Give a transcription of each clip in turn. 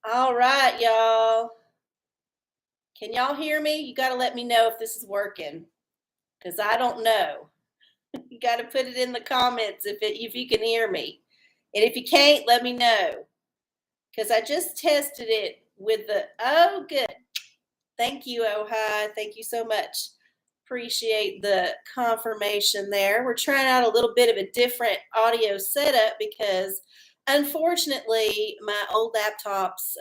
All right, y'all. Can y'all hear me? You got to let me know if this is working because I don't know. You got to put it in the comments if you can hear me. And if you can't, let me know because I just tested it with the good. Thank you, Ohio. Thank you so much. Appreciate the confirmation there. We're trying out a little bit of a different audio setup because unfortunately my old laptop's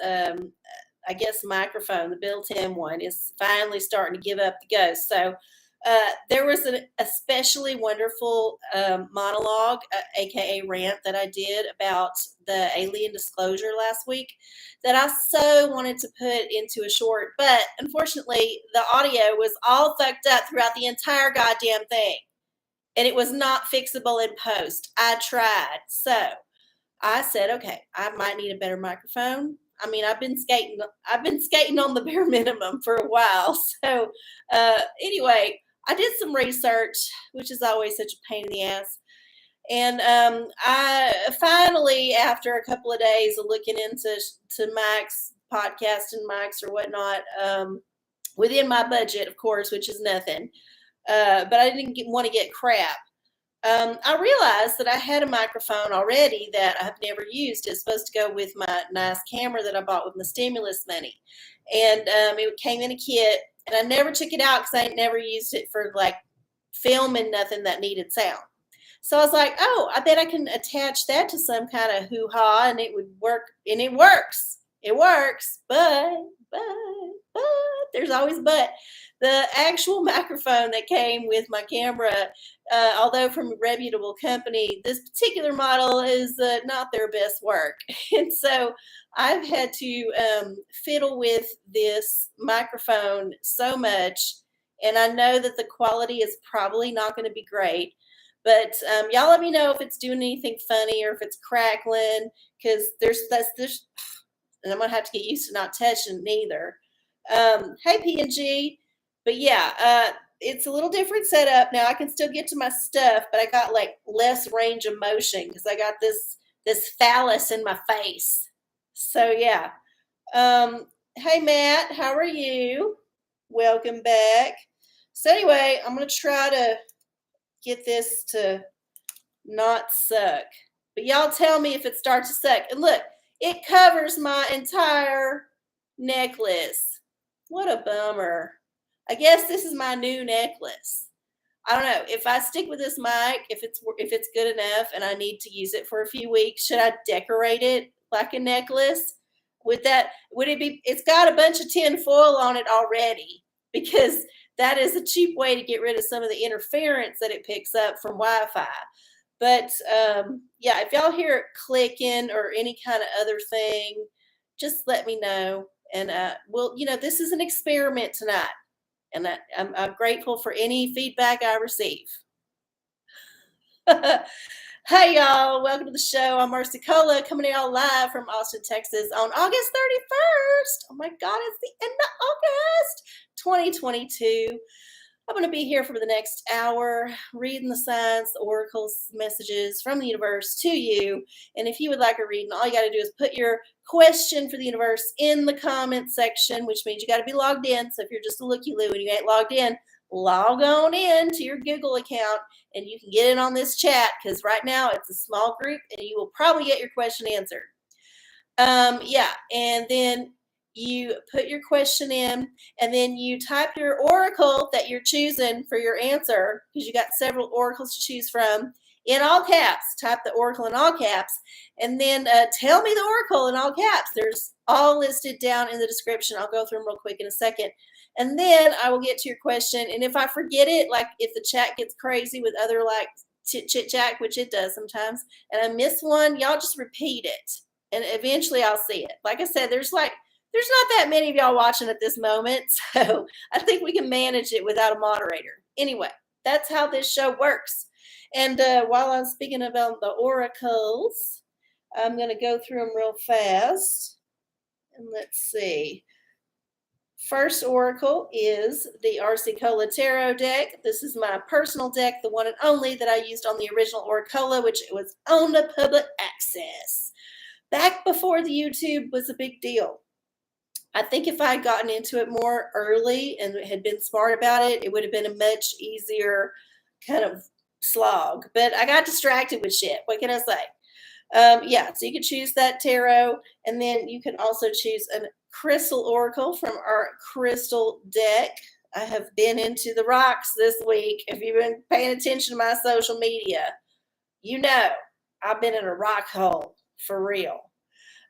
I guess microphone, the built-in one, is finally starting to give up the ghost. So there was an especially wonderful monologue, aka rant, that I did about the alien disclosure last week that I so wanted to put into a short, but unfortunately the audio was all fucked up throughout the entire goddamn thing, and it was not fixable in post. I tried, so I said, okay, I might need a better microphone. I mean, I've been skating on the bare minimum for a while. So, anyway, I did some research, which is always such a pain in the ass. And I finally, after a couple of days of looking into mics, podcast and mics or whatnot, within my budget, of course, which is nothing. But I didn't want to get crap. I realized that I had a microphone already that I've never used. It's supposed to go with my nice camera that I bought with my stimulus money. And it came in a kit, and I never took it out because I ain't never used it for like filming nothing that needed sound. So I was like, oh, I bet I can attach that to some kind of hoo-ha and it would work. And it works. It works. But, there's always but. The actual microphone that came with my camera, although from a reputable company, this particular model is not their best work. And so I've had to fiddle with this microphone so much. And I know that the quality is probably not going to be great. But y'all let me know if it's doing anything funny or if it's crackling, because there's, and I'm going to have to get used to not touching neither. Hey, P&G. But yeah, it's a little different setup. Now I can still get to my stuff, but I got like less range of motion because I got this phallus in my face. So yeah. Hey Matt, how are you? Welcome back. So anyway, I'm gonna try to get this to not suck. But y'all tell me if it starts to suck. And look, it covers my entire necklace. What a bummer. I guess this is my new necklace. I don't know. If I stick with this mic, if it's good enough and I need to use it for a few weeks, should I decorate it like a necklace? Would it be, it's got a bunch of tin foil on it already because that is a cheap way to get rid of some of the interference that it picks up from Wi-Fi. But yeah, if y'all hear it clicking or any kind of other thing, just let me know. And this is an experiment tonight. And I'm grateful for any feedback I receive. Hey, y'all. Welcome to the show. I'm arcieoracola coming to y'all live from Austin, Texas on August 31st. Oh, my God. It's the end of August 2022. I'm going to be here for the next hour reading the signs, the oracles, messages from the universe to you. And if you would like a reading, all you got to do is put your question for the universe in the comment section, which means you got to be logged in. So if you're just a looky-loo and you ain't logged in, log on in to your Google account and you can get in on this chat because right now it's a small group and you will probably get your question answered. Yeah, and then you put your question in and then you type your oracle that you're choosing for your answer because you got several oracles to choose from in all caps. Type the oracle in all caps and then tell me the oracle in all caps. There's all listed down in the description. I'll go through them real quick in a second. And then I will get to your question. And if I forget it, like if the chat gets crazy with other like chit chat, which it does sometimes, and I miss one, y'all just repeat it. And eventually I'll see it. Like I said, there's not that many of y'all watching at this moment. So I think we can manage it without a moderator. Anyway, that's how this show works. And while I'm speaking about the oracles, I'm going to go through them real fast. And let's see. First oracle is the arcieoracola tarot deck. This is my personal deck, the one and only that I used on the original OraCola, which was on the public access back before the YouTube was a big deal. I think if I had gotten into it more early and had been smart about it, it would have been a much easier kind of slog. But I got distracted with shit. What can I say? Yeah, so you can choose that tarot, and then you can also choose a crystal oracle from our crystal deck. I have been into the rocks this week. If you've been paying attention to my social media, you know I've been in a rock hole for real.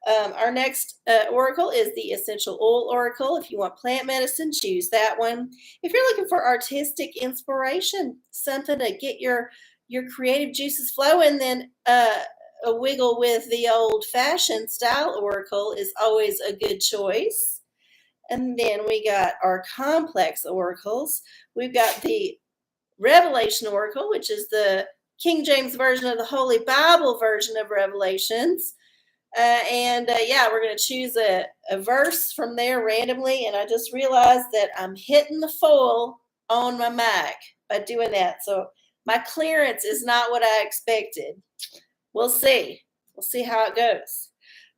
Our next oracle is the essential oil oracle. If you want plant medicine, choose that one. If you're looking for artistic inspiration, something to get your creative juices flowing, then a wiggle with the old-fashioned style oracle is always a good choice. And then we got our complex oracles. We've got the Revelation oracle, which is the King James version of the Holy Bible version of Revelations. Yeah, we're going to choose a verse from there randomly. And I just realized that I'm hitting the foil on my mic by doing that. So my clearance is not what I expected. We'll see. We'll see how it goes.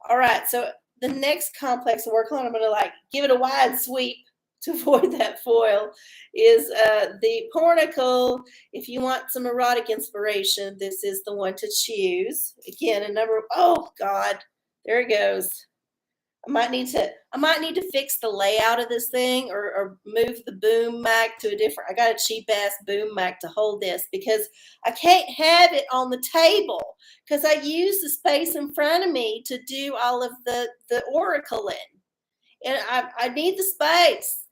All right. So the next complex oracle, and I'm going to give it a wide sweep to avoid that foil, is the pornacle. If you want some erotic inspiration, this is the one to choose. Again, a number. Oh God, there it goes. I might need to fix the layout of this thing, or move the boom mic to a different. I got a cheap ass boom mic to hold this because I can't have it on the table because I use the space in front of me to do all of the oracle in, and I need the space.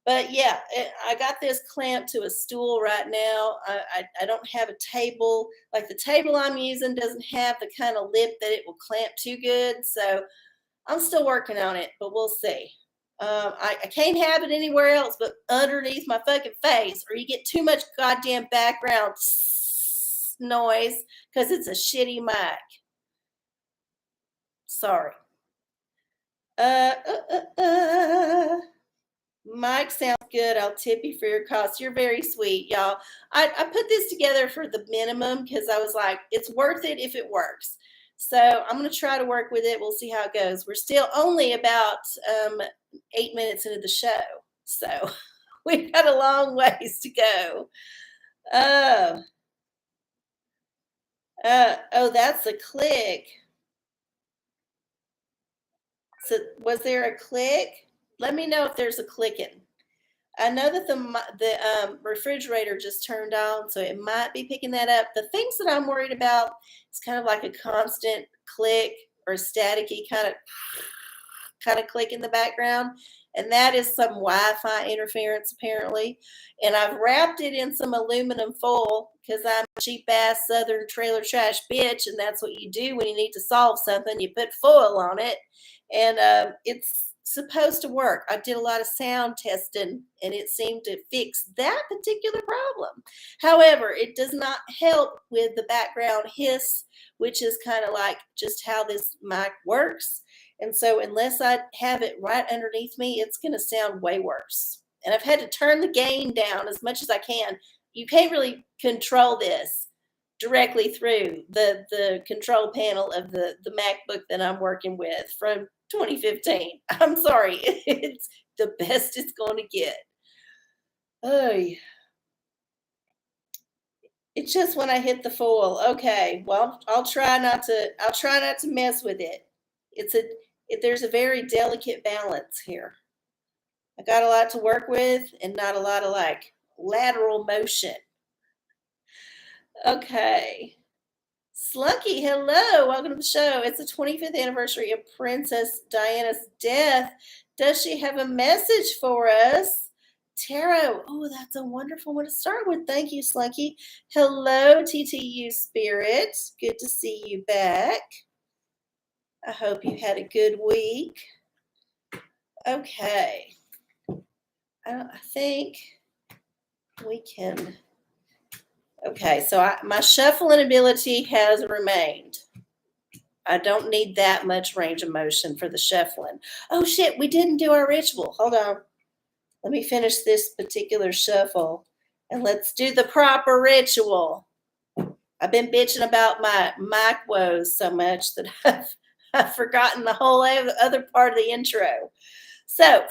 But yeah, I got this clamped to a stool right now. I don't have a table. Like the table I'm using doesn't have the kind of lip that it will clamp too good. So I'm still working on it, but we'll see. I can't have it anywhere else but underneath my fucking face, or you get too much goddamn background noise because it's a shitty mic. Sorry. Mike sounds good. I'll tip you for your cost. You're very sweet, y'all. I put this together for the minimum because I was like, it's worth it if it works. So I'm going to try to work with it. We'll see how it goes. We're still only about 8 minutes into the show. So we've got a long ways to go. Oh, that's a click. So was there a click? Let me know if there's a clicking. I know that the refrigerator just turned on, so it might be picking that up. The things that I'm worried about is kind of like a constant click or staticky kind of click in the background, and that is some Wi-Fi interference apparently. And I've wrapped it in some aluminum foil because I'm a cheap ass Southern trailer trash bitch, and that's what you do when you need to solve something. You put foil on it, and it's supposed to work. I did a lot of sound testing and it seemed to fix that particular problem. However, it does not help with the background hiss, which is kind of like just how this mic works. And so unless I have it right underneath me, it's going to sound way worse. And I've had to turn the gain down as much as I can. You can't really control this directly through the control panel of the MacBook that I'm working with from 2015. I'm sorry. It's the best it's going to get. Oh, it's just when I hit the foil. Okay, well, I'll try not to mess with it. There's a very delicate balance here. I got a lot to work with and not a lot of lateral motion. Okay. Slunky, hello. Welcome to the show. It's the 25th anniversary of Princess Diana's death. Does she have a message for us? Tarot. Oh, that's a wonderful one to start with. Thank you, Slunky. Hello, TTU Spirit. Good to see you back. I hope you had a good week. Okay. I think we can... Okay, so my shuffling ability has remained. I don't need that much range of motion for the shuffling. Oh, shit, we didn't do our ritual. Hold on. Let me finish this particular shuffle, and let's do the proper ritual. I've been bitching about my mic woes so much that I've I've forgotten the whole other part of the intro. So,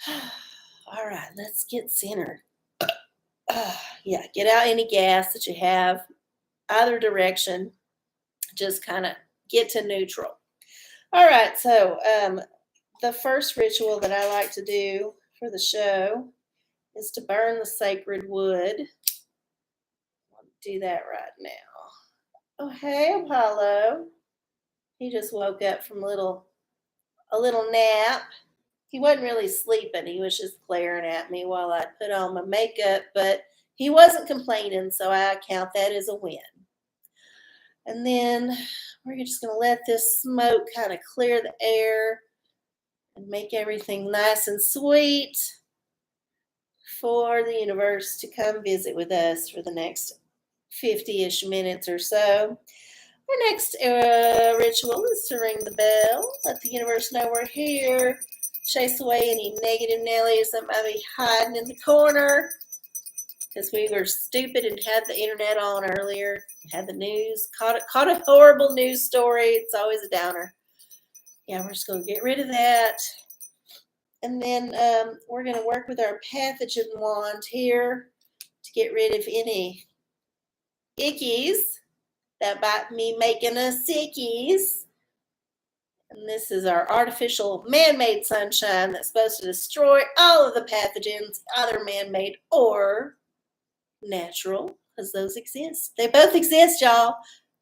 all right, let's get centered. Yeah, get out any gas that you have, either direction. Just kind of get to neutral. All right, so the first ritual that I like to do for the show is to burn the sacred wood. I'll do that right now. Oh, hey, Apollo. He just woke up from a little nap. He wasn't really sleeping. He was just glaring at me while I put on my makeup, but he wasn't complaining, so I count that as a win. And then we're just going to let this smoke kind of clear the air and make everything nice and sweet for the universe to come visit with us for the next 50-ish minutes or so. Our next ritual is to ring the bell, let the universe know we're here, chase away any negative Nellies that might be hiding in the corner, because we were stupid and had the internet on earlier, had the news, caught a horrible news story. It's always a downer. Yeah, we're just going to get rid of that. And then we're going to work with our pathogen wand here to get rid of any ickies that might be making us sickies. And this is our artificial man-made sunshine that's supposed to destroy all of the pathogens, either man-made or natural, because those exist. They both exist, y'all.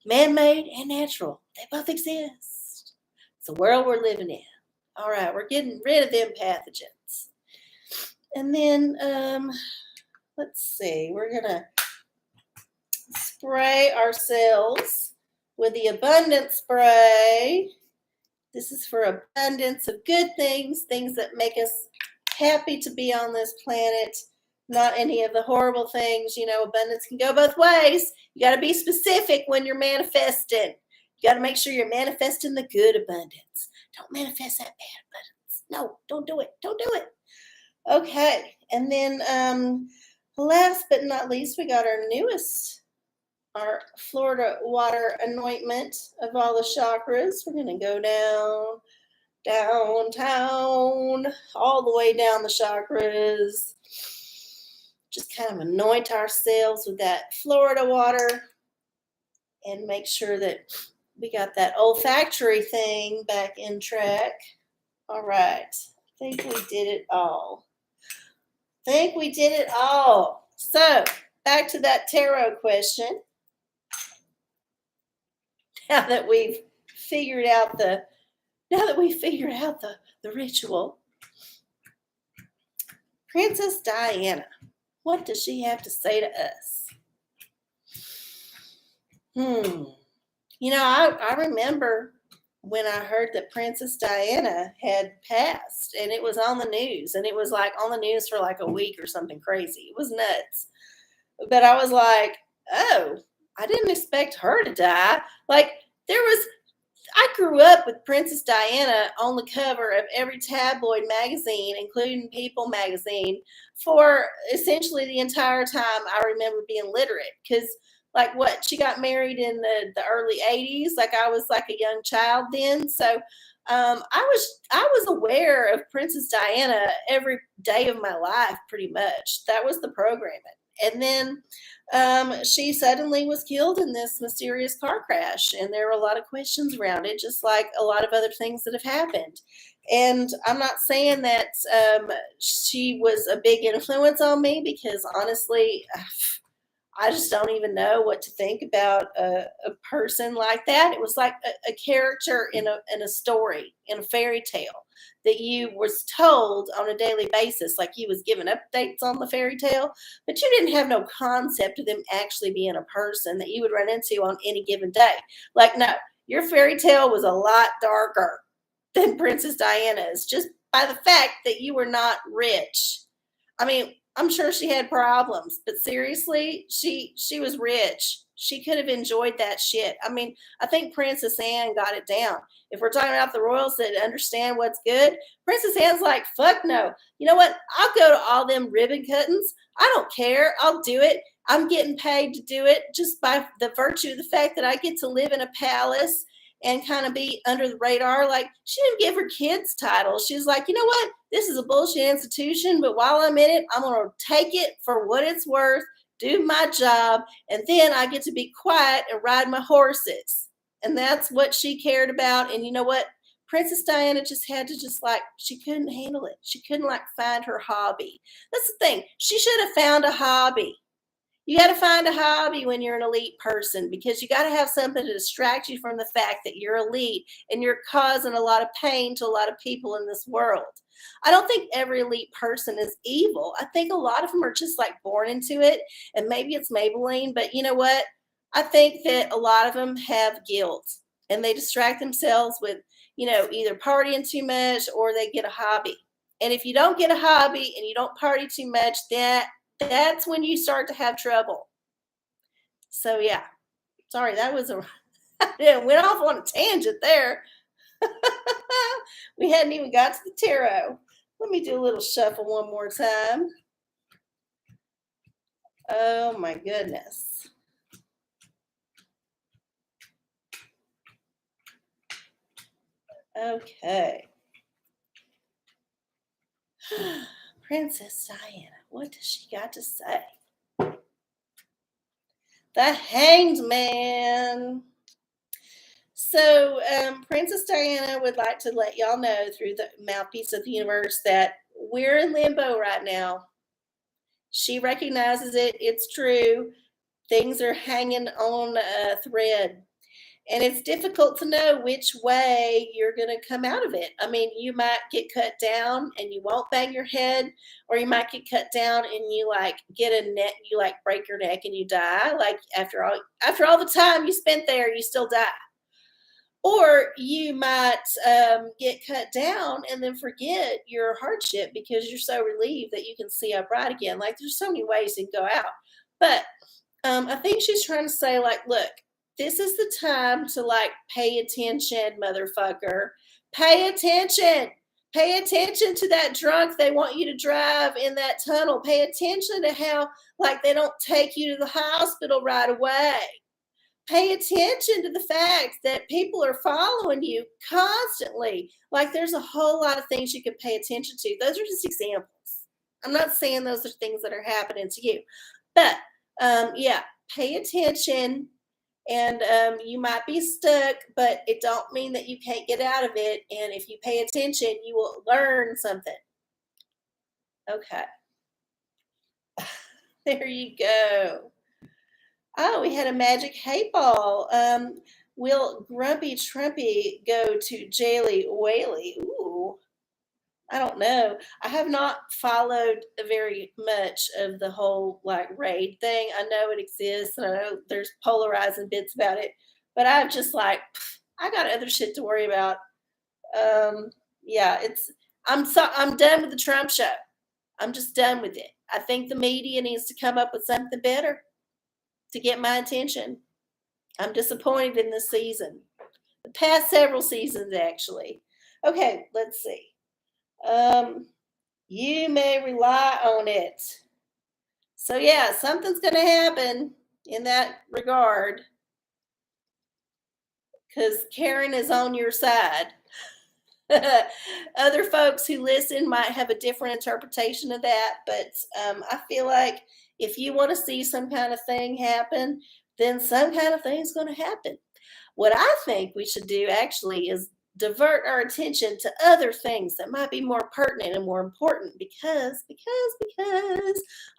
Man-made and natural. They both exist. It's the world we're living in. All right, we're getting rid of them pathogens. And then, let's see, we're going to spray ourselves with the abundance spray. This is for abundance of good things, things that make us happy to be on this planet, not any of the horrible things. You know, abundance can go both ways. You got to be specific when you're manifesting. You got to make sure you're manifesting the good abundance. Don't manifest that bad abundance. No, don't do it. Don't do it. Okay. And then last but not least, we got our Florida water anointment of all the chakras. We're going to go downtown, all the way down the chakras. Just kind of anoint ourselves with that Florida water and make sure that we got that olfactory thing back in track. All right. I think we did it all. So, back to that tarot question. Now that we've figured out the ritual, Princess Diana, what does she have to say to us? You know, I remember when I heard that Princess Diana had passed, and it was on the news, and it was like on the news for like a week or something crazy. It was nuts. But I was like, oh, I didn't expect her to die. Like, I grew up with Princess Diana on the cover of every tabloid magazine, including People magazine, for essentially the entire time I remember being literate. Because, like, she got married in the early 80s. Like, I was like a young child then. So I was aware of Princess Diana every day of my life, pretty much. That was the programming. And then she suddenly was killed in this mysterious car crash, and there were a lot of questions around it, just like a lot of other things that have happened. And I'm not saying that she was a big influence on me, because honestly, I just don't even know what to think about a person like that. It was like a character in a story, in a fairy tale that you was told on a daily basis, like you was given updates on the fairy tale, but you didn't have no concept of them actually being a person that you would run into on any given day. Like, no, your fairy tale was a lot darker than Princess Diana's, just by the fact that you were not rich. I mean, I'm sure she had problems, but seriously, she was rich. She could have enjoyed that shit. I mean, I think Princess Anne got it down. If we're talking about the royals that understand what's good, Princess Anne's like, fuck no. You know what? I'll go to all them ribbon cuttings. I don't care. I'll do it. I'm getting paid to do it just by the virtue of the fact that I get to live in a palace and kind of be under the radar. Like, she didn't give her kids titles. She was like, you know what? This is a bullshit institution, but while I'm in it, I'm going to take it for what it's worth, do my job, and then I get to be quiet and ride my horses. And that's what she cared about. And you know what? Princess Diana just had to just like, she couldn't handle it. She couldn't like find her hobby. That's the thing. She should have found a hobby. You got to find a hobby when you're an elite person, because you got to have something to distract you from the fact that you're elite and you're causing a lot of pain to a lot of people in this world. I don't think every elite person is evil. I think a lot of them are just like born into it, and maybe it's Maybelline, but you know what? I think that a lot of them have guilt and they distract themselves with, either partying too much or they get a hobby. And if you don't get a hobby and you don't party too much, that's when you start to have trouble. So yeah, sorry, that was a went off on a tangent there. We hadn't even got to the tarot. Let me do a little shuffle one more time. Oh my goodness. Okay. Princess Diana, what does she got to say? The Hanged Man. So, Princess Diana would like to let y'all know through the mouthpiece of the universe that we're in limbo right now. She recognizes it. It's true. Things are hanging on a thread. And it's difficult to know which way you're going to come out of it. I mean, you might get cut down and you won't bang your head, or you might get cut down and you like get a neck, you like break your neck and you die. Like after all the time you spent there, you still die. Or you might get cut down and then forget your hardship because you're so relieved that you can see upright again. Like, there's so many ways to go out. But I think she's trying to say, like, look, this is the time to like pay attention, motherfucker. Pay attention. Pay attention to that drunk they want you to drive in that tunnel. Pay attention to how like they don't take you to the hospital right away. Pay attention to the fact that people are following you constantly. Like, there's a whole lot of things you could pay attention to. Those are just examples. I'm not saying those are things that are happening to you, but yeah, pay attention. And you might be stuck, but it don't mean that you can't get out of it. And if you pay attention, you will learn something. Okay. There you go. Oh, we had a magic 8 ball. Will Grumpy Trumpy go to Jaily Whaley? Ooh, I don't know. I have not followed very much of the whole like raid thing. I know it exists, and I know there's polarizing bits about it, but I'm just like, I got other shit to worry about. Yeah, I'm done with the Trump show. I'm just done with it. I think the media needs to come up with something better to get my attention. I'm disappointed in this season. The past several seasons, actually. Okay, let's see. You may rely on it. So, yeah, something's going to happen in that regard, because Karen is on your side. Other folks who listen might have a different interpretation of that, but I feel like if you want to see some kind of thing happen, then some kind of thing is going to happen. What I think we should do actually is divert our attention to other things that might be more pertinent and more important, because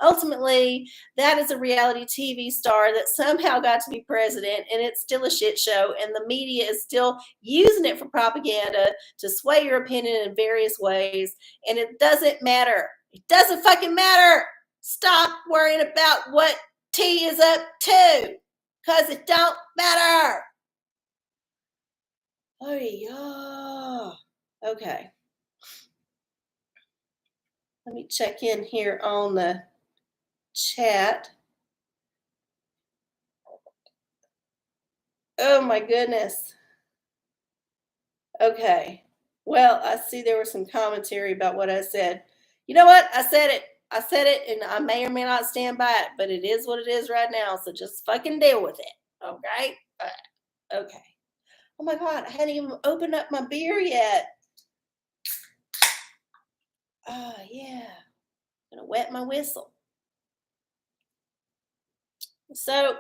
ultimately that is a reality TV star that somehow got to be president, and it's still a shit show, and the media is still using it for propaganda to sway your opinion in various ways, and it doesn't matter. It doesn't fucking matter. Stop worrying about what T is up to, because it don't matter. Oh, yeah. Okay. Let me check in here on the chat. Oh, my goodness. Okay. Well, I see there was some commentary about what I said. You know what? I said it. I said it, and I may or may not stand by it, but it is what it is right now. So just fucking deal with it. Okay? Okay. Oh my God, I hadn't even opened up my beer yet. Oh, yeah. I'm gonna wet my whistle. So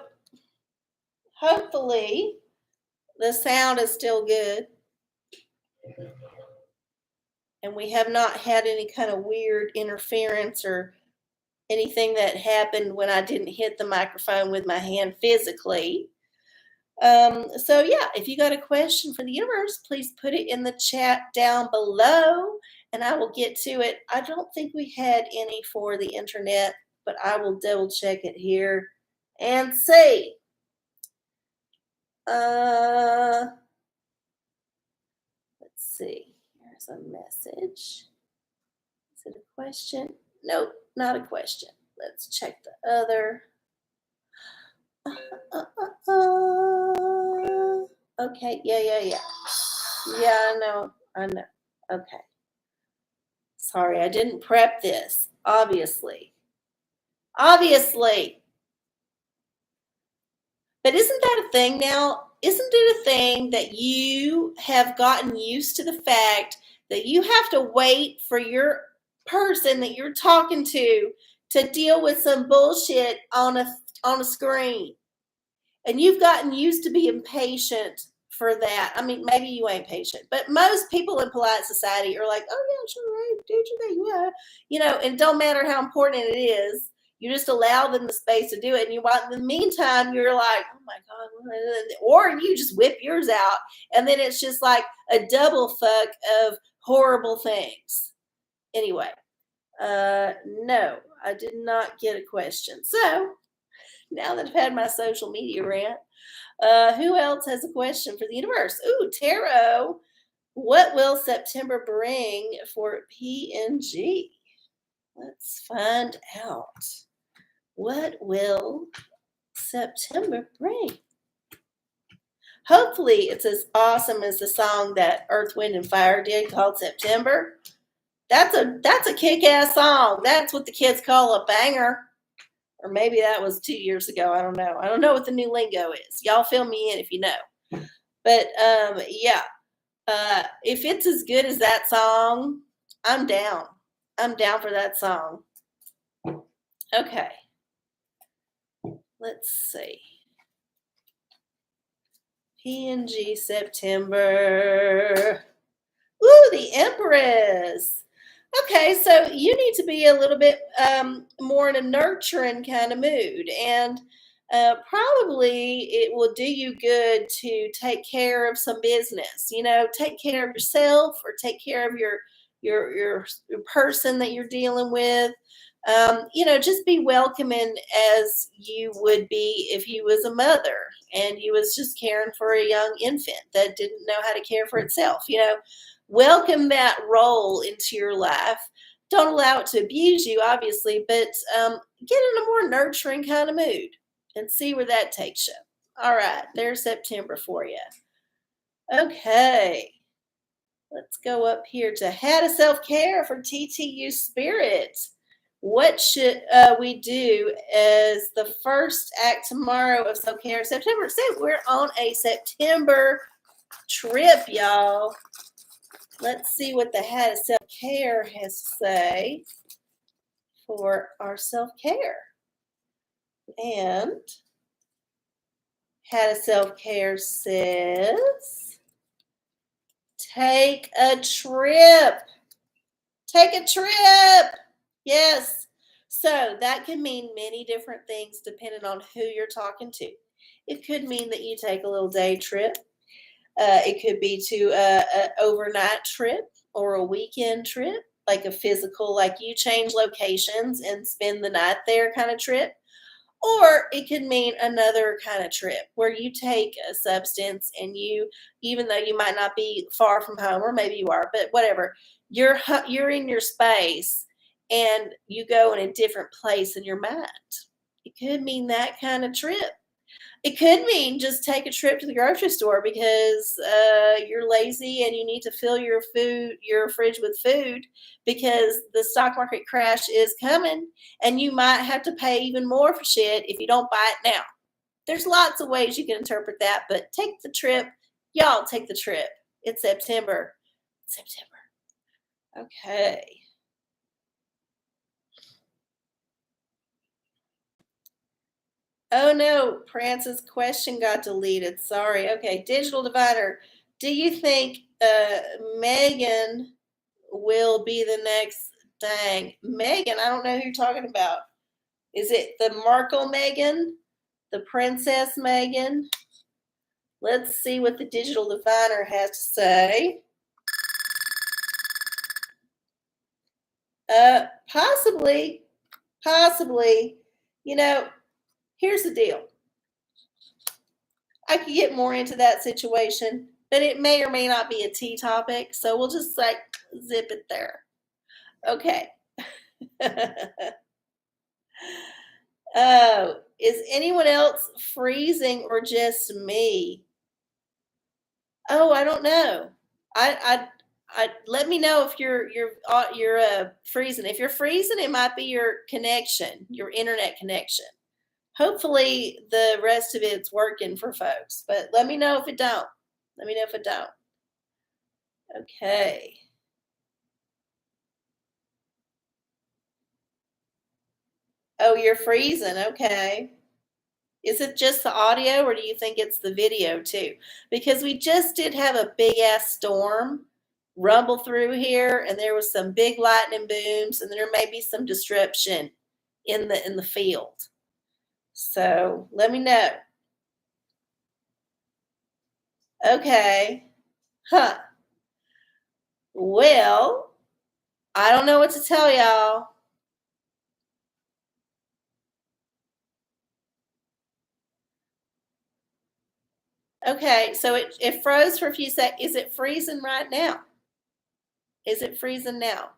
hopefully the sound is still good and we have not had any kind of weird interference or anything that happened when I didn't hit the microphone with my hand physically. So yeah, if you got a question for the universe, please put it in the chat down below and I will get to it. I don't think we had any for the internet, but I will double check it here and see. Let's see. Here's a message. Is it a question? Nope, not a question. Let's check the other. Okay, yeah. Yeah, I know. Okay. Sorry, I didn't prep this, obviously. Obviously. But isn't that a thing now? Isn't it a thing that you have gotten used to the fact that you have to wait for your person that you're talking to deal with some bullshit on a screen? And you've gotten used to being patient for that. I mean, maybe you ain't patient, but most people in polite society are like, oh yeah, sure, right, do your thing, yeah. You know, and it don't matter how important it is, you just allow them the space to do it. And in the meantime, you're like, oh my God, or you just whip yours out. And then it's just like a double fuck of horrible things. Anyway, no, I did not get a question. So now that I've had my social media rant, who else has a question for the universe? Ooh, tarot. What will September bring for PNG? Let's find out. What will September bring? Hopefully it's as awesome as the song that Earth, Wind, and Fire did called September. That's a kick-ass song. That's what the kids call a banger. Or maybe that was 2 years ago. I don't know. I don't know what the new lingo is. Y'all fill me in if you know. But yeah, if it's as good as that song, I'm down. I'm down for that song. Okay. Let's see. PNG September. Ooh, the Empress. Okay, so you need to be a little bit more in a nurturing kind of mood. And probably it will do you good to take care of some business. You know, take care of yourself or take care of your person that you're dealing with. You know, just be welcoming as you would be if you was a mother and you was just caring for a young infant that didn't know how to care for itself. You know, welcome that role into your life. Don't allow it to abuse you, obviously, but get in a more nurturing kind of mood and see where that takes you. All right, there's September for you. Okay, let's go up here to How to Self-Care for TTU Spirit. What should we do as the first act tomorrow of self-care September? So we're on a September trip, y'all. Let's see what the How to Self-Care has to say for our self-care. And How to Self-Care says, take a trip. Take a trip. Yes. So that can mean many different things depending on who you're talking to. It could mean that you take a little day trip. It could be to an overnight trip or a weekend trip, like a physical, like you change locations and spend the night there kind of trip. Or it could mean another kind of trip where you take a substance and you, even though you might not be far from home, or maybe you are, but whatever, you're in your space and you go in a different place in your mind. It could mean that kind of trip. It could mean just take a trip to the grocery store because you're lazy and you need to fill your fridge with food because the stock market crash is coming and you might have to pay even more for shit if you don't buy it now. There's lots of ways you can interpret that, but take the trip Y'all take the trip. It's September. September. Okay. Oh no, Prance's question got deleted. Sorry. Okay, Digital Diviner. Do you think Megan will be the next thing? Megan, I don't know who you're talking about. Is it the Markle Megan? The Princess Megan? Let's see what the Digital Diviner has to say. Possibly. Possibly. You know, here's the deal. I could get more into that situation, but it may or may not be a tea topic. So we'll just like zip it there. Okay. Oh, is anyone else freezing or just me? Oh, I don't know. I let me know if you're freezing. If you're freezing, it might be your connection, your internet connection. Hopefully, the rest of it's working for folks, but let me know if it don't. Let me know if it don't. Okay. Oh, you're freezing. Okay. Is it just the audio or do you think it's the video too? Because we just did have a big ass storm rumble through here and there was some big lightning booms and there may be some disruption in the field. So let me know. Okay. Huh. Well, I don't know what to tell y'all. Okay, so it froze for a few seconds. Is it freezing right now? Is it freezing now?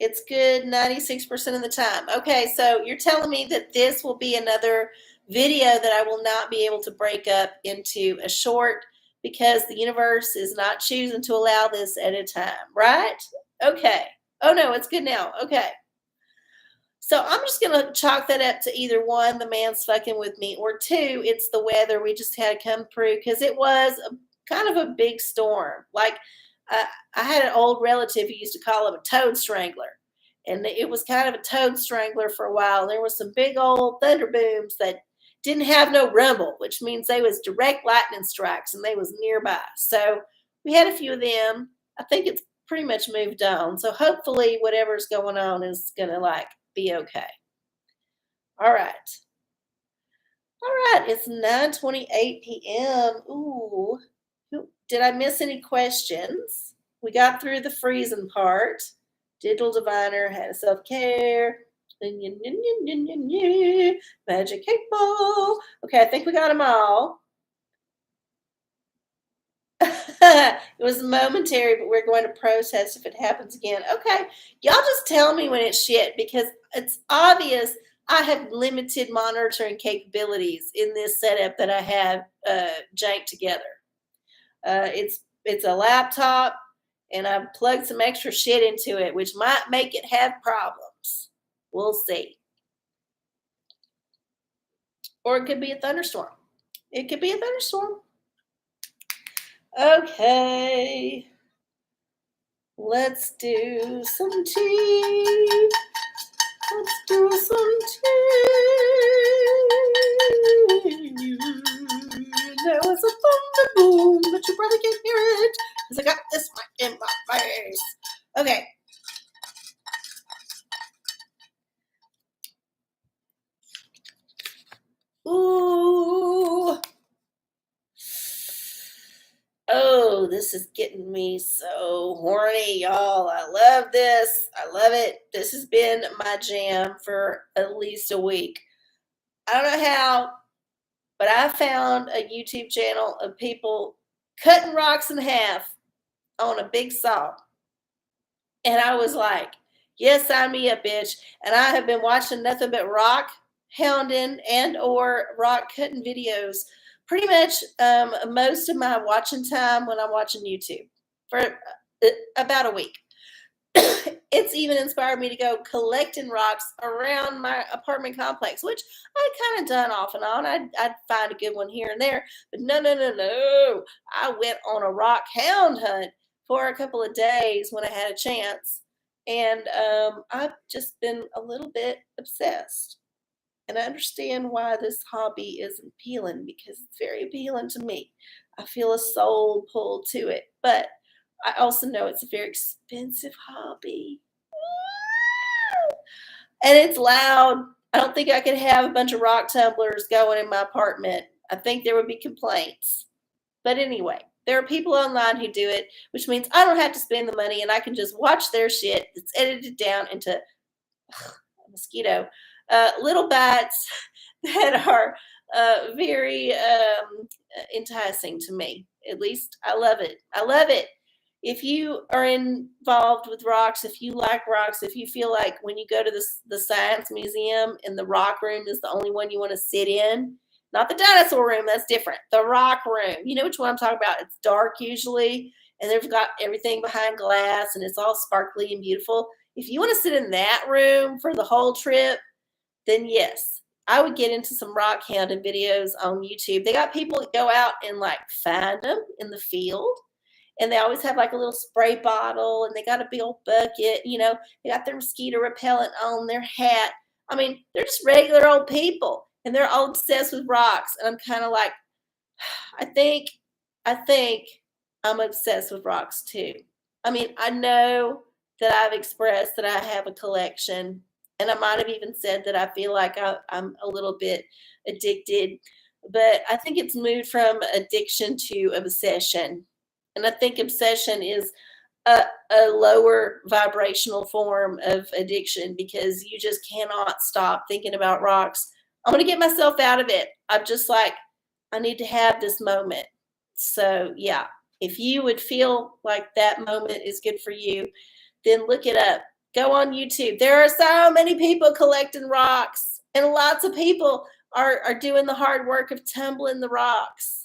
It's good 96% of the time. Okay, so you're telling me that this will be another video that I will not be able to break up into a short because the universe is not choosing to allow this at a time, right? Okay. Oh no, it's good now. Okay. So I'm just gonna chalk that up to either one, the man's fucking with me, or two, it's the weather we just had come through because it was kind of a big storm. Like I had an old relative who used to call him a toad strangler, and it was kind of a toad strangler for a while. There was some big old thunder booms that didn't have no rumble, which means they was direct lightning strikes and they was nearby. So we had a few of them. I think it's pretty much moved on. So hopefully whatever's going on is gonna like be okay. All right. All right. It's 9:28 p.m. Ooh. Did I miss any questions? We got through the freezing part. Digital Diviner had self-care. Magic cake ball. Okay, I think we got them all. It was momentary, but we're going to protest if it happens again. Okay, y'all just tell me when it's shit because it's obvious I have limited monitoring capabilities in this setup that I have janked together. It's a laptop, and I've plugged some extra shit into it, which might make it have problems. We'll see. Or it could be a thunderstorm. It could be a thunderstorm. Okay. Let's do some tea. Let's do some tea. There was a thunder boom, but you probably can't hear it because I got this mic in my face. Okay. Ooh. Oh, this is getting me so horny, y'all. I love this. I love it. This has been my jam for at least a week. I don't know how, but I found a YouTube channel of people cutting rocks in half on a big saw. And I was like, yes, sign me up, bitch. And I have been watching nothing but rock hounding and or rock cutting videos pretty much most of my watching time when I'm watching YouTube for about a week. It's even inspired me to go collecting rocks around my apartment complex, which I kind of done off and on. I'd find a good one here and there, but no, no, no, no. I went on a rock hound hunt for a couple of days when I had a chance, and I've just been a little bit obsessed. And I understand why this hobby is appealing because it's very appealing to me. I feel a soul pull to it, but I also know it's a very expensive hobby. And it's loud. I don't think I could have a bunch of rock tumblers going in my apartment. I think there would be complaints. But anyway, there are people online who do it, which means I don't have to spend the money and I can just watch their shit that's edited down into a mosquito, little bites that are very enticing to me. At least I love it. I love it. If you are involved with rocks, if you like rocks, if you feel like when you go to the science museum and the rock room is the only one you want to sit in, not the dinosaur room, that's different. The rock room, you know which one I'm talking about? It's dark usually, and they've got everything behind glass, and it's all sparkly and beautiful. If you want to sit in that room for the whole trip, then yes, I would get into some rock hounding videos on YouTube. They got people that go out and like find them in the field, and they always have like a little spray bottle, and they got a big old bucket. They got their mosquito repellent on their hat. I mean, they're just regular old people, and they're all obsessed with rocks. And I'm kind of like, I think, I think I'm obsessed with rocks too. I mean, I know that I've expressed that I have a collection, and I might have even said that I feel like I'm a little bit addicted, but I think it's moved from addiction to obsession. And I think obsession is a lower vibrational form of addiction because you just cannot stop thinking about rocks. I'm going to get myself out of it. I'm just like, I need to have this moment. So, yeah, if you would feel like that moment is good for you, then look it up. Go on YouTube. There are so many people collecting rocks, and lots of people are doing the hard work of tumbling the rocks.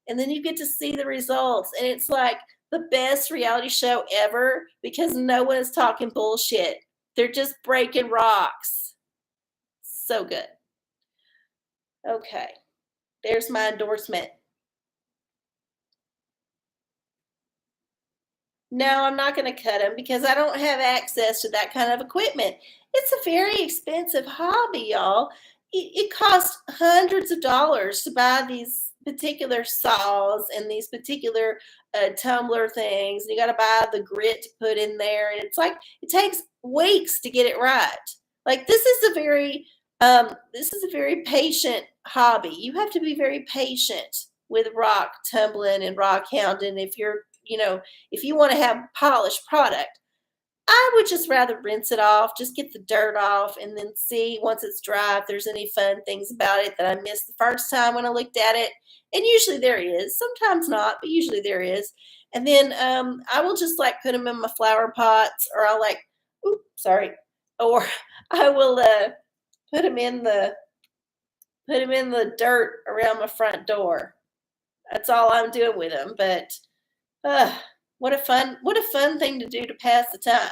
And then you get to see the results. And it's like the best reality show ever because no one is talking bullshit. They're just breaking rocks. So good. Okay. There's my endorsement. No, I'm not going to cut them because I don't have access to that kind of equipment. It's a very expensive hobby, y'all. It costs hundreds of dollars to buy these particular saws and these particular tumbler things. And you got to buy the grit to put in there. And it's like it takes weeks to get it right. Like this is a very patient hobby. You have to be very patient with rock tumbling and rock hounding if you want to have polished product. I would just rather rinse it off, just get the dirt off, and then see once it's dry if there's any fun things about it that I missed the first time when I looked at it. And usually there is, sometimes not, but usually there is. And then I will just like put them in my flower pots, or I'll like, oops, sorry, or I will put them in the dirt around my front door. That's all I'm doing with them, but. What a fun thing to do to pass the time.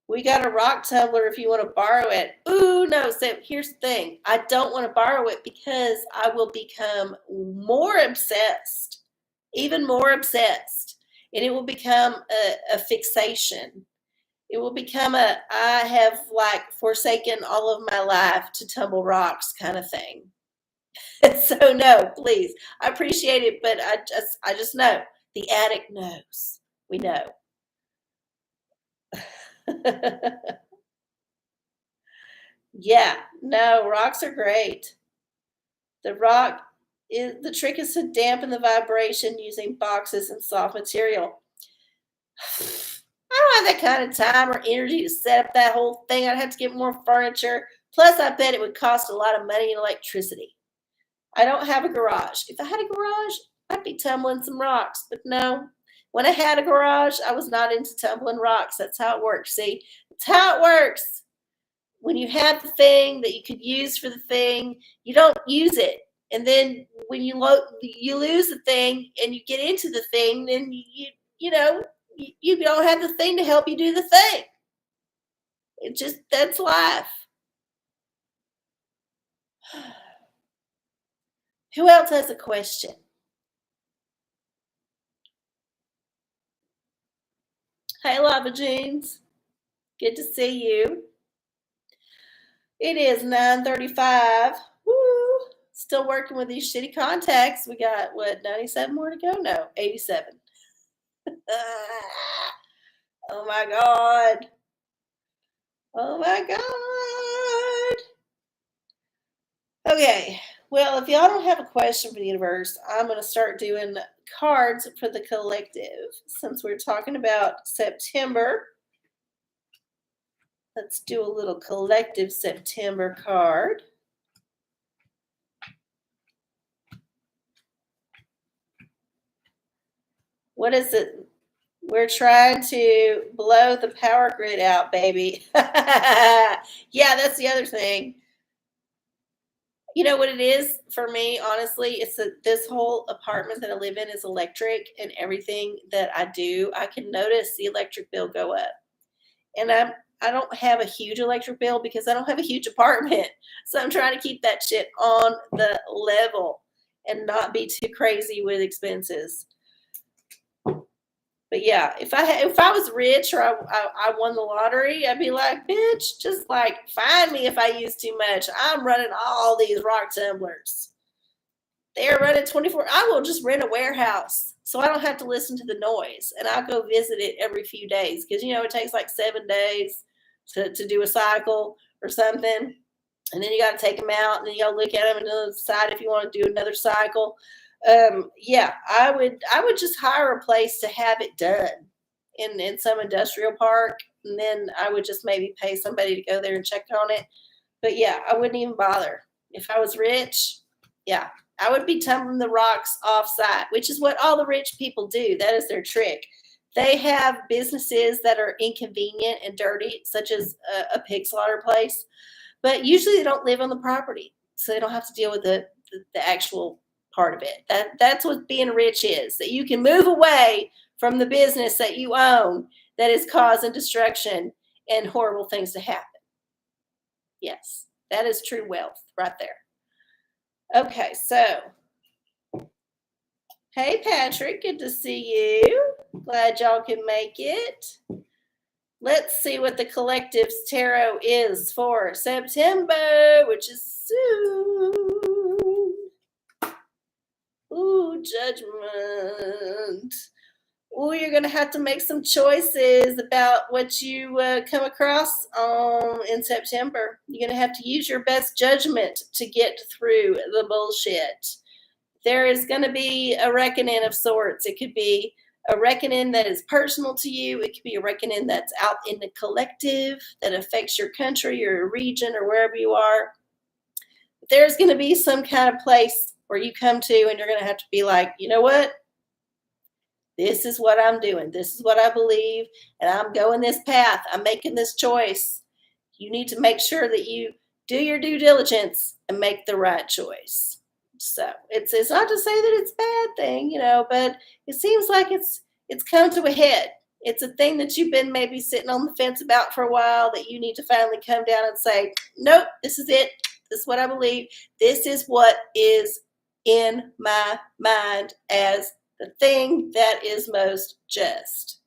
We got a rock tumbler if you want to borrow it. Ooh, no. So here's the thing. I don't want to borrow it because I will become more obsessed, even more obsessed. And it will become a fixation. It will become I have like forsaken all of my life to tumble rocks kind of thing. So no, please. I appreciate it, but I just know. The addict knows. We know. Yeah, no, rocks are great. The trick is to dampen the vibration using boxes and soft material. I don't have that kind of time or energy to set up that whole thing. I'd have to get more furniture. Plus, I bet it would cost a lot of money and electricity. I don't have a garage. If I had a garage, I'd be tumbling some rocks. But no, when I had a garage, I was not into tumbling rocks. That's how it works. See, that's how it works. When you have the thing that you could use for the thing, you don't use it. And then when you lose the thing and you get into the thing, then you don't have the thing to help you do the thing. That's life. Who else has a question? Hey, Lava Jeans. Good to see you. It is 9:35. Woo! Still working with these shitty contacts. We got, what, 97 more to go? No, 87. Oh my God. Oh my God. Okay. Well, if y'all don't have a question for the universe, I'm going to start doing cards for the collective. Since we're talking about September, let's do a little collective September card. What is it? We're trying to blow the power grid out, baby. Yeah, that's the other thing. You know what it is for me, honestly? It's this whole apartment that I live in is electric, and everything that I do, I can notice the electric bill go up. And I don't have a huge electric bill because I don't have a huge apartment. So I'm trying to keep that shit on the level and not be too crazy with expenses. But yeah, if I was rich or I won the lottery, I'd be like, bitch, just like find me if I use too much. I'm running all these rock tumblers. They're running 24. I will just rent a warehouse so I don't have to listen to the noise, and I'll go visit it every few days because it takes like 7 days to do a cycle or something, and then you got to take them out, and then you got to look at them and decide if you want to do another cycle. Yeah, I would just hire a place to have it done in some industrial park, and then I would just maybe pay somebody to go there and check on it. But yeah, I wouldn't even bother. If I was rich, yeah, I would be tumbling the rocks off site, which is what all the rich people do. That is their trick. They have businesses that are inconvenient and dirty, such as a pig slaughter place, but usually they don't live on the property, so they don't have to deal with the actual part of it. That's what being rich is, that you can move away from the business that you own that is causing destruction and horrible things to happen. Yes, that is true wealth right there. Okay, so hey Patrick, good to see you. Glad y'all can make it. Let's see what the collective's tarot is for September, which is soon. Ooh, judgment. Ooh, you're going to have to make some choices about what you come across in September. You're going to have to use your best judgment to get through the bullshit. There is going to be a reckoning of sorts. It could be a reckoning that is personal to you. It could be a reckoning that's out in the collective that affects your country or your region or wherever you are. There's going to be some kind of place where you come to and you're going to have to be like, you know what? This is what I'm doing. This is what I believe. And I'm going this path. I'm making this choice. You need to make sure that you do your due diligence and make the right choice. So it's not to say that it's a bad thing, but it seems like it's come to a head. It's a thing that you've been maybe sitting on the fence about for a while that you need to finally come down and say, nope, this is it. This is what I believe. This is what is in my mind as the thing that is most just.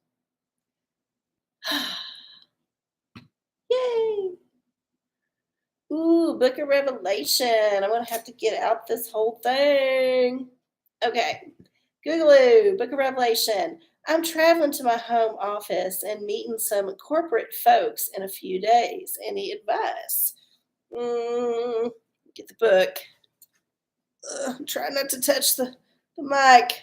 Yay. Ooh, Book of Revelation. I'm going to have to get out this whole thing. Okay. Googaloo, Book of Revelation. I'm traveling to my home office and meeting some corporate folks in a few days. Any advice? Get the book. Try not to touch the mic.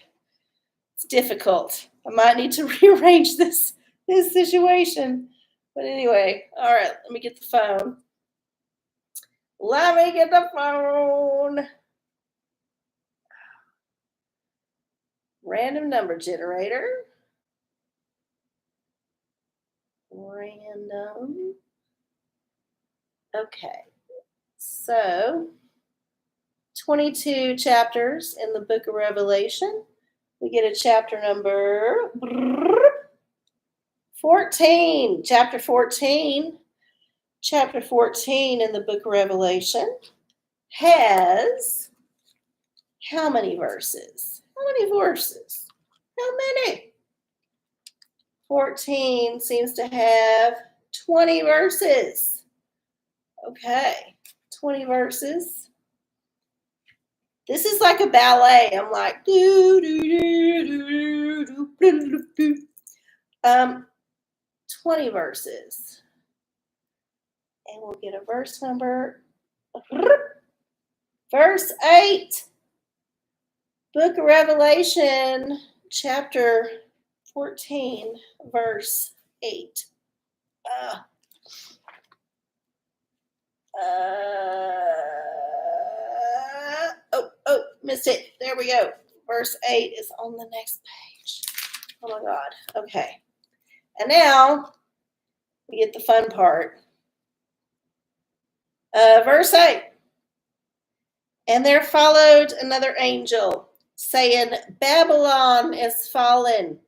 It's difficult. I might need to rearrange this situation. But anyway, all right, let me get the phone. Let me get the phone. Random number generator. Random. Okay. So, 22 chapters in the Book of Revelation. we get a chapter number 14. Chapter 14. Chapter 14 in the book of Revelation has how many verses? How many verses? How many? 14 seems to have 20 verses. Okay, 20 verses. This is like a ballet. I'm like, do, do, do, do, do, do, do, do. 20 verses. And we'll get a verse number. Verse 8. Book of Revelation, chapter 14, verse 8. Missed it. There we go. Verse 8 is on the next page. Oh my God. Okay. And now we get the fun part. Verse 8. And there followed another angel, saying, Babylon is fallen,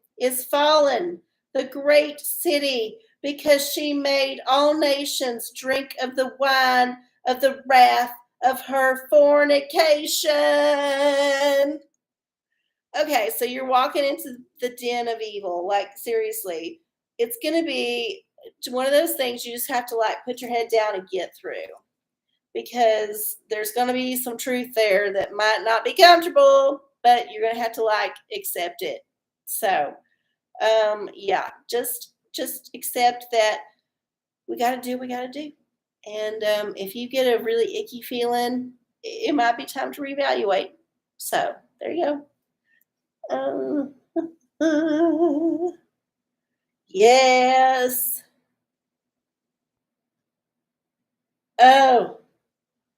the great city, because she made all nations drink of the wine of the wrath of her fornication. Okay, so you're walking into the den of evil. Like, seriously, it's going to be one of those things you just have to, like, put your head down and get through. Because there's going to be some truth there that might not be comfortable, but you're going to have to, like, accept it. So, yeah, just accept that we got to do what we got to do. And if you get a really icky feeling, it might be time to reevaluate. So, there you go. Yes. Oh.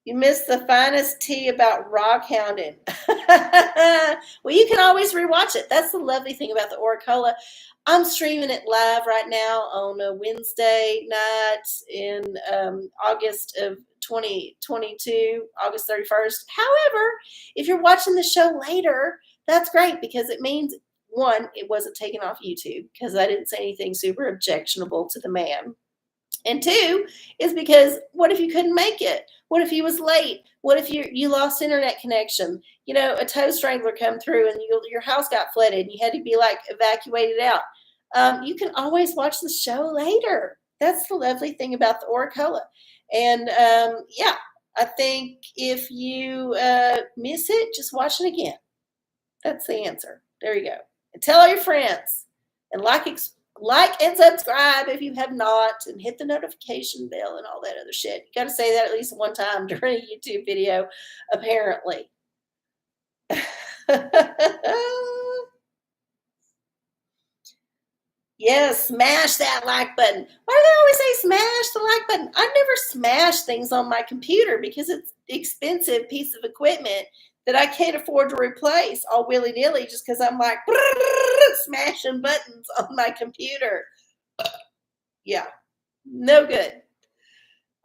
You missed the finest tea about rock hounding. Well, you can always rewatch it. That's the lovely thing about the OraCola. I'm streaming it live right now on a Wednesday night in August of 2022, August 31st. However, if you're watching the show later, that's great because it means, one, it wasn't taken off YouTube because I didn't say anything super objectionable to the man. And two is because what if you couldn't make it? What if you was late? What if you lost internet connection? You know, a toe strangler come through and your house got flooded and you had to be like evacuated out. You can always watch the show later. That's the lovely thing about the OraCola. And yeah, I think if you miss it, just watch it again. That's the answer. There you go. And tell all your friends and like and subscribe if you have not, and hit the notification bell and all that other shit. You got to say that at least one time during a YouTube video, apparently. Yes, smash that like button. Why do they always say smash the like button? I never smash things on my computer because it's an expensive piece of equipment that I can't afford to replace all willy-nilly just because I'm like smashing buttons on my computer. Yeah, no good.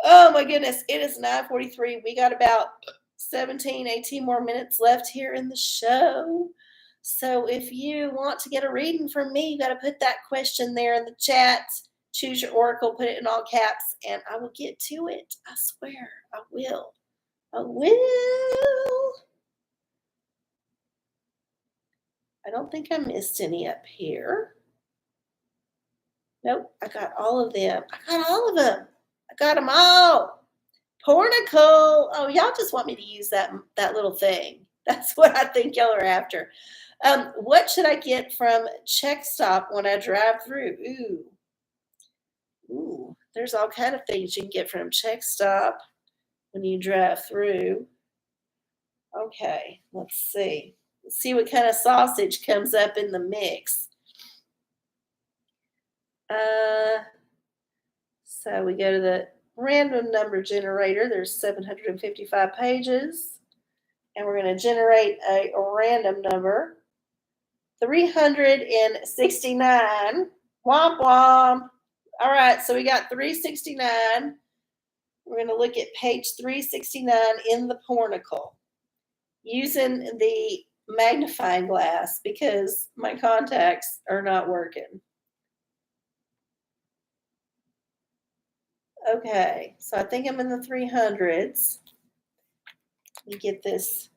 Oh my goodness, it is 9:43. We got about 17, 18 more minutes left here in the show. So if you want to get a reading from me, you got to put that question there in the chat. Choose your oracle, put it in all caps, and I will get to it. I swear, I will. I will. I don't think I missed any up here. Nope, I got all of them. I got them all. Pornicle. Oh, y'all just want me to use that little thing. That's what I think y'all are after. What should I get from Check Stop when I drive through? Ooh, there's all kind of things you can get from Check Stop when you drive through. Okay, let's see. Let's see what kind of sausage comes up in the mix. So we go to the random number generator. There's 755 pages. And we're going to generate a random number. 369. Womp womp. All right, so we got 369. We're going to look at page 369 in the Pornicle. Using the magnifying glass because my contacts are not working. Okay, so I think I'm in the 300s. Let me get this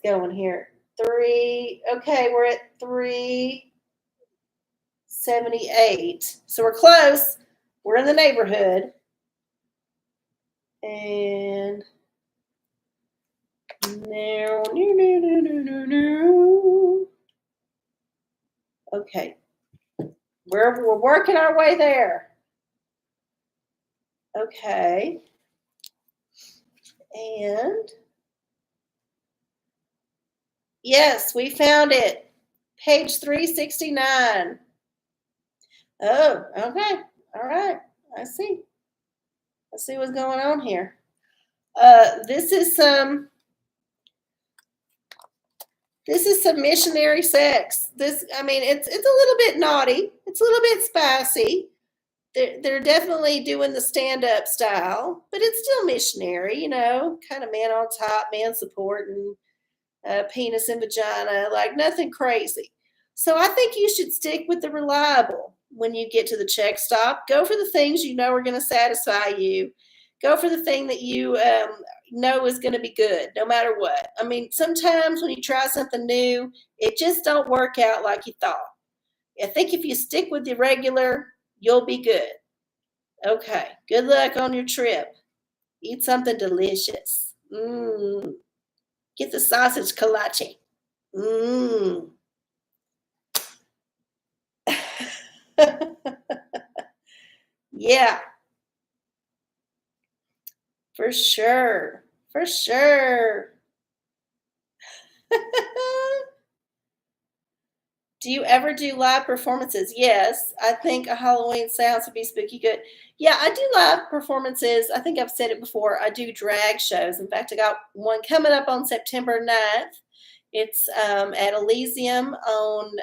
going here. Okay, we're at 378. So we're close. We're in the neighborhood. And no. Okay. We're working our way there. Okay. And yes, we found it. Page 369. Oh, okay. All right. I see. Let's see what's going on here. This is some missionary sex. It's a little bit naughty. It's a little bit spicy. They're definitely doing the stand-up style, but it's still missionary, kind of man on top, man supporting, penis and vagina, like nothing crazy. So I think you should stick with the reliable when you get to the check stop. Go for the things you know are going to satisfy you. Go for the thing that you know is going to be good, no matter what. I mean, sometimes when you try something new, it just don't work out like you thought. I think if you stick with the regular, you'll be good. Okay, good luck on your trip. Eat something delicious. Get the sausage kolache. Yeah, for sure. For sure. Do you ever do live performances? Yes, I think a Halloween seance would be spooky good. Yeah, I do live performances. I think I've said it before. I do drag shows. In fact, I got one coming up on September 9th. It's at Elysium on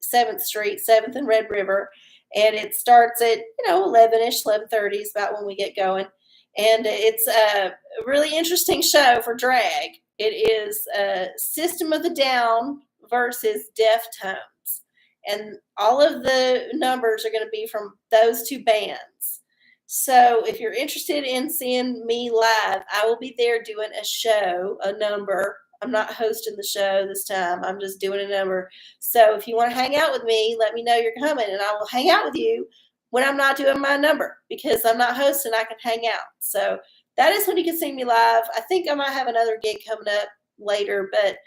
7th Street, 7th and Red River. And it starts at, 11-ish, 11:30 is about when we get going. And it's a really interesting show for drag. It is System of the Down versus Deftones. And all of the numbers are going to be from those two bands. So if you're interested in seeing me live, I will be there doing a show, a number. I'm not hosting the show this time. I'm just doing a number. So if you want to hang out with me, let me know you're coming and I will hang out with you when I'm not doing my number because I'm not hosting. I can hang out. So that is when you can see me live. I think I might have another gig coming up later, but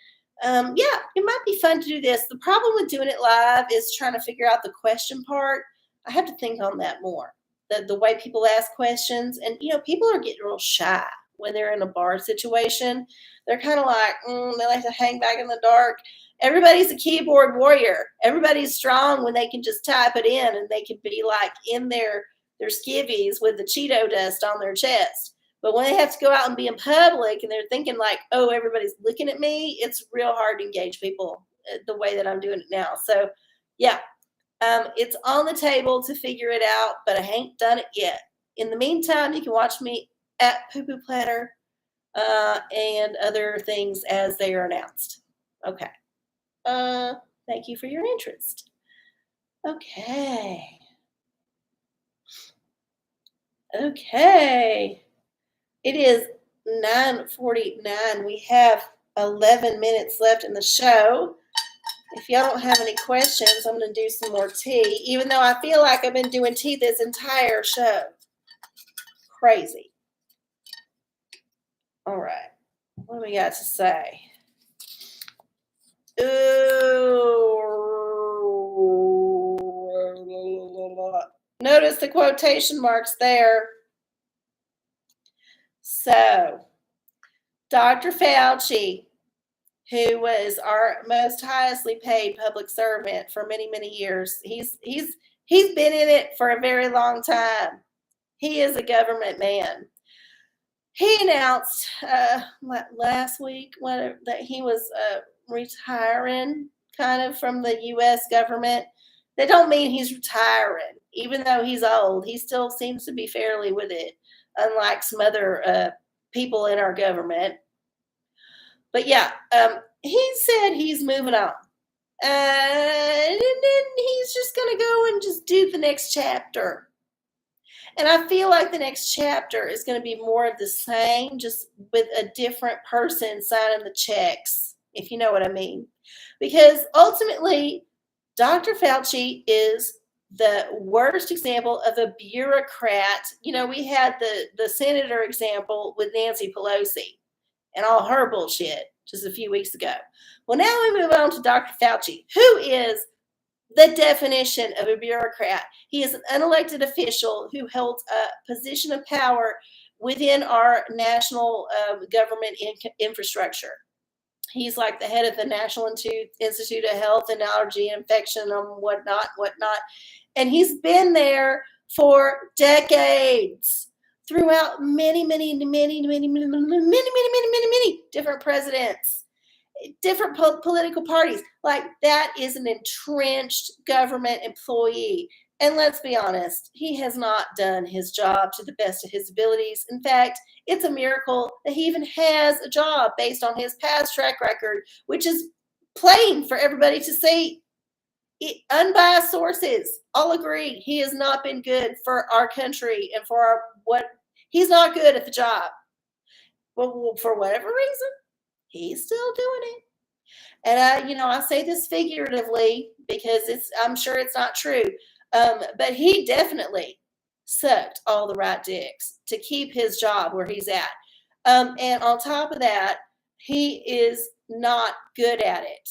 yeah, it might be fun to do this. The problem with doing it live is trying to figure out the question part. I have to think on that more. The way people ask questions, and people are getting real shy when they're in a bar situation. They're kind of like, they like to hang back in the dark. Everybody's a keyboard warrior. Everybody's strong when they can just type it in and they can be like in their skivvies with the Cheeto dust on their chest. But when they have to go out and be in public and they're thinking like, oh, everybody's looking at me, it's real hard to engage people the way that I'm doing it now. So, yeah, it's on the table to figure it out, but I ain't done it yet. In the meantime, you can watch me at Poo Poo Platter and other things as they are announced. Okay. Thank you for your interest. Okay. It is 9:49. We have 11 minutes left in the show. If y'all don't have any questions, I'm going to do some more tea, even though I feel like I've been doing tea this entire show. Crazy. All right. What do we got to say? Notice the quotation marks there. So, Dr. Fauci, who was our most highestly paid public servant for many, many years, he's been in it for a very long time. He is a government man. He announced last week that he was retiring kind of from the U.S. government. That don't mean he's retiring. Even though he's old, he still seems to be fairly with it, unlike some other people in our government. But yeah, he said he's moving on. And then he's just going to go and just do the next chapter. And I feel like the next chapter is going to be more of the same, just with a different person signing the checks, if you know what I mean. Because ultimately, Dr. Fauci is the worst example of a bureaucrat. You know, we had the senator example with Nancy Pelosi and all her bullshit just a few weeks ago. Well, now we move on to Dr. Fauci, who is the definition of a bureaucrat. He is an unelected official who holds a position of power within our national government infrastructure. He's like the head of the National Institute of Health and Allergy and Infection and whatnot. And he's been there for decades throughout many different presidents, different political parties. Like, that is an entrenched government employee. And let's be honest, he has not done his job to the best of his abilities. In fact, it's a miracle that he even has a job based on his past track record, which is plain for everybody to see. Unbiased sources all agree he has not been good for our country and for he's not good at the job. Well, for whatever reason, he's still doing it. And I say this figuratively because I'm sure it's not true. But he definitely sucked all the right dicks to keep his job where he's at. And on top of that, he is not good at it.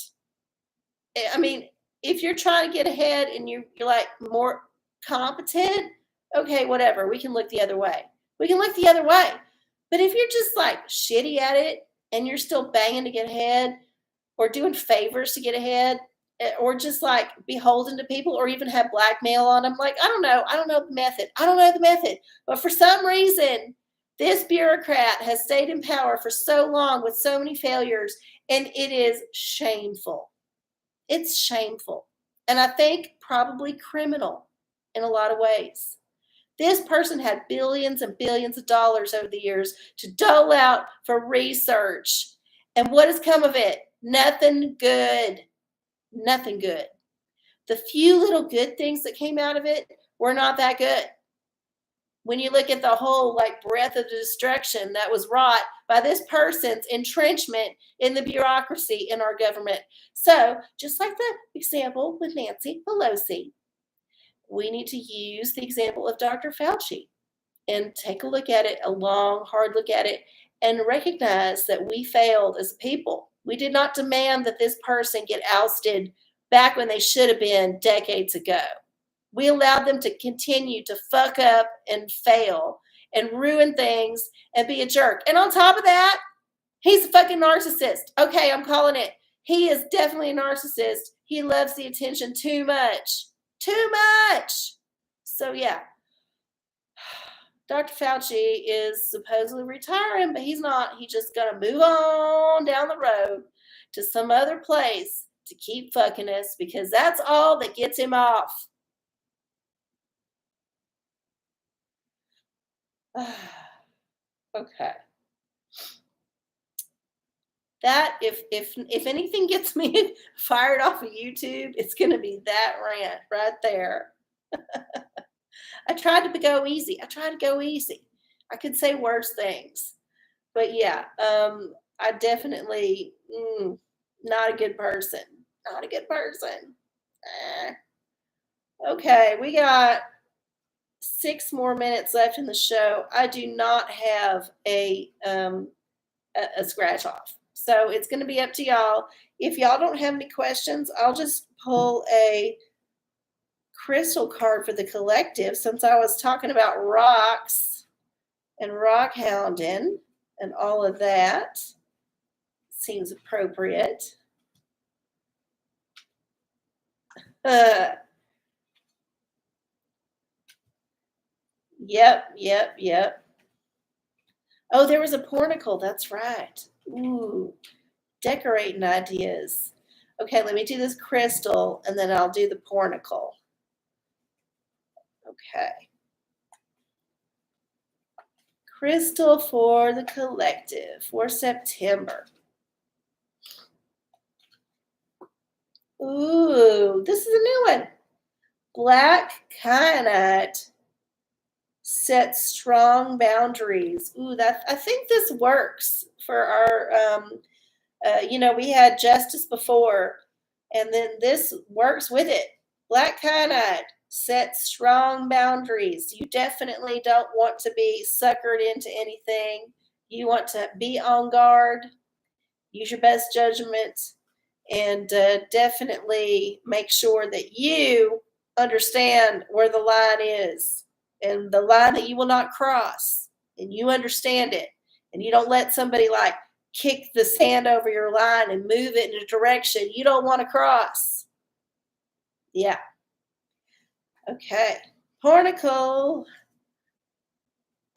I mean, if you're trying to get ahead and you're like more competent, okay, whatever. We can look the other way. But if you're just like shitty at it and you're still banging to get ahead or doing favors to get ahead or just like beholden to people or even have blackmail on them, like, I don't know the method. But for some reason, this bureaucrat has stayed in power for so long with so many failures, and it is shameful. It's shameful. And I think probably criminal in a lot of ways. This person had billions and billions of dollars over the years to dole out for research. And what has come of it? Nothing good. Nothing good. The few little good things that came out of it were not that good. When you look at the whole like breadth of the destruction that was wrought by this person's entrenchment in the bureaucracy in our government. So just like the example with Nancy Pelosi, we need to use the example of Dr. Fauci and take a look at it, a long, hard look at it, and recognize that we failed as a people. We did not demand that this person get ousted back when they should have been decades ago. We allowed them to continue to fuck up and fail and ruin things and be a jerk. And on top of that, he's a fucking narcissist. Okay, I'm calling it. He is definitely a narcissist. He loves the attention too much. Too much. So yeah, Dr. Fauci is supposedly retiring, but he's not. He's just going to move on down the road to some other place to keep fucking us because that's all that gets him off. Okay. That if anything gets me fired off of YouTube, it's going to be that rant right there. I tried to go easy. I could say worse things, but yeah, I definitely not a good person. Not a good person. Okay, we got 6 more minutes left in the show. I do not have a scratch off. So it's going to be up to y'all. If y'all don't have any questions, I'll just pull a crystal card for the collective since I was talking about rocks and rock hounding and all of that. Seems appropriate. Yep. Oh, there was a porticle. That's right. Ooh, decorating ideas. Okay, let me do this crystal and then I'll do the porticle. Okay. Crystal for the collective for September. Ooh, this is a new one. Black kyanite sets strong boundaries. Ooh, that I think this works for our we had justice before, and then this works with it. Black kyanite sets strong boundaries. You definitely don't want to be suckered into anything. You want to be on guard, use your best judgment, and definitely make sure that you understand where the line is and the line that you will not cross, and you understand it, and you don't let somebody like kick the sand over your line and move it in a direction you don't want to cross. Yeah. Okay. Hornicle.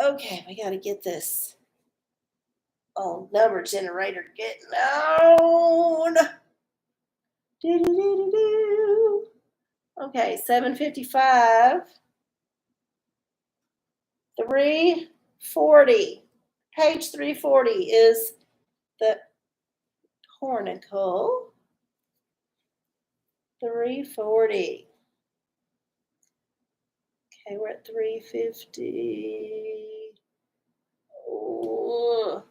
Okay, we got to get this number generator getting on. Do-do-do-do-do. Okay, 755. 340. Page 340 is the hornicle. 340. Okay, we're at 350. Oh,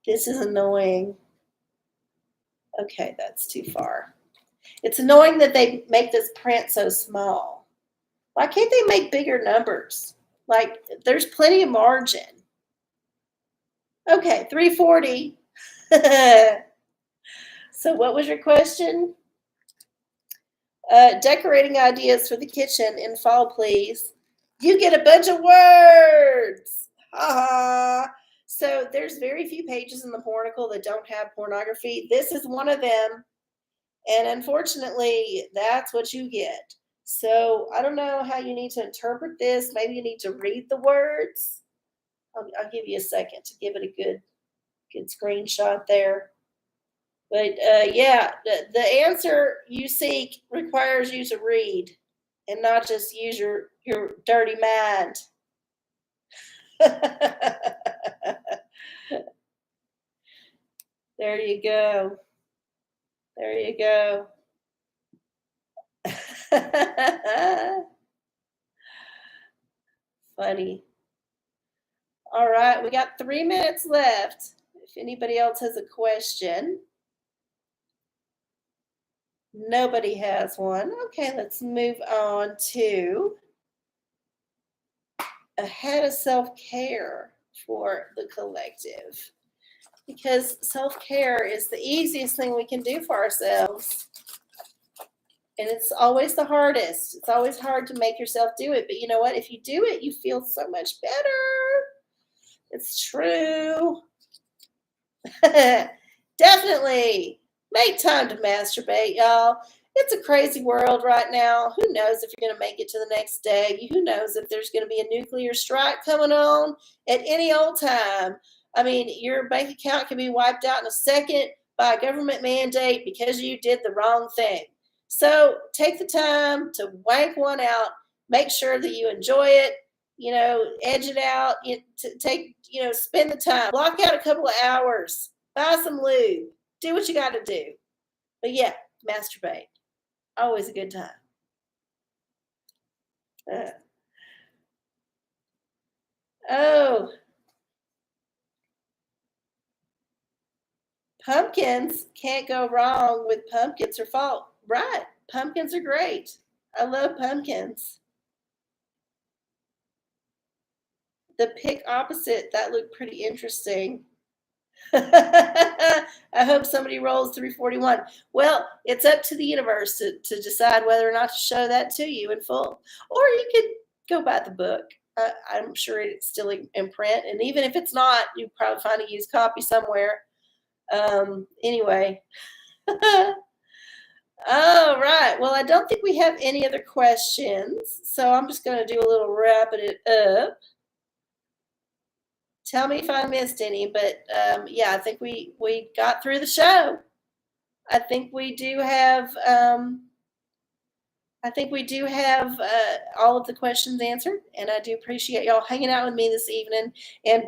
this is annoying. Okay, that's too far. It's annoying that they make this print so small. Why can't they make bigger numbers? Like, there's plenty of margin. Okay, 340. So, what was your question? Decorating ideas for the kitchen in fall, please. You get a bunch of words. Ha ha. So there's very few pages in the Pornicle that don't have pornography. This is one of them. And unfortunately, that's what you get. So I don't know how you need to interpret this. Maybe you need to read the words. I'll give you a second to give it a good screenshot there. But yeah, the answer you seek requires you to read and not just use your dirty mind. There you go. There you go. Funny. All right, we got 3 minutes left. If anybody else has a question. Nobody has one. Okay, let's move on to ahead of self-care for the collective. Because self-care is the easiest thing we can do for ourselves. And it's always the hardest. It's always hard to make yourself do it. But you know what? If you do it, you feel so much better. It's true. Definitely make time to masturbate, y'all. It's a crazy world right now. Who knows if you're going to make it to the next day? Who knows if there's going to be a nuclear strike coming on at any old time? I mean, your bank account can be wiped out in a second by a government mandate because you did the wrong thing. So take the time to wank one out. Make sure that you enjoy it. Edge it out. Spend the time. Block out a couple of hours. Buy some lube. Do what you got to do. But yeah, masturbate. Always a good time. Oh, pumpkins. Can't go wrong with pumpkins or fall. Right. Pumpkins are great. I love pumpkins. The pick opposite, that looked pretty interesting. I hope somebody rolls 341. Well, it's up to the universe to decide whether or not to show that to you in full. Or you could go buy the book. I'm sure it's still in print. And even if it's not, you probably find a used copy somewhere. Anyway. All right. Well, I don't think we have any other questions. So I'm just going to do a little wrapping it up. Tell me if I missed any, but yeah, I think we got through the show. I think we do have all of the questions answered, and I do appreciate y'all hanging out with me this evening. And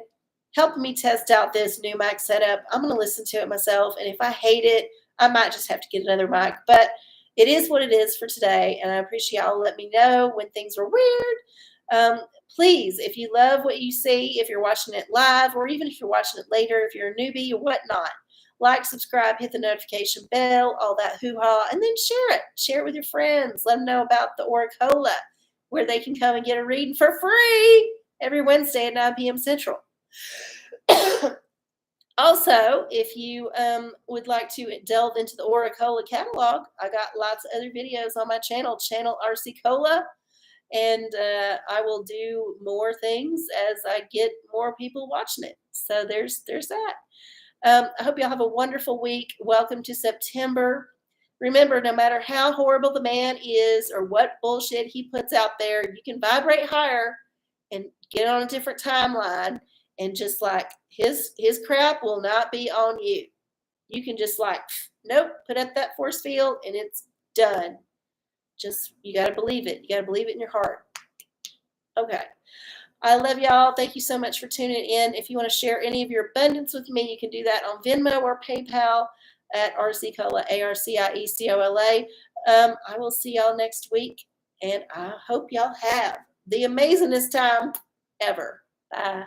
helping me test out this new mic setup. I'm going to listen to it myself. And if I hate it, I might just have to get another mic. But it is what it is for today. And I appreciate y'all let me know when things are weird. Please, if you love what you see, if you're watching it live, or even if you're watching it later, if you're a newbie or whatnot, like, subscribe, hit the notification bell, all that hoo-ha, and then share it. Share it with your friends. Let them know about the OraCola, where they can come and get a reading for free every Wednesday at 9 p.m. Central. Also, if you would like to delve into the OraCola catalog, I got lots of other videos on my channel arcieoracola, and I will do more things as I get more people watching it. So there's that. I hope y'all have a wonderful week. Welcome to September. Remember, no matter how horrible the man is or what bullshit he puts out there, you can vibrate higher and get on a different timeline, and just like his crap will not be on you. You can just like, nope, put up that force field and it's done. Just, you got to believe it. You got to believe it in your heart. Okay. I love y'all. Thank you so much for tuning in. If you want to share any of your abundance with me, you can do that on Venmo or PayPal at arcieocola, arciecola. I will see y'all next week, and I hope y'all have the amazingest time ever. Bye.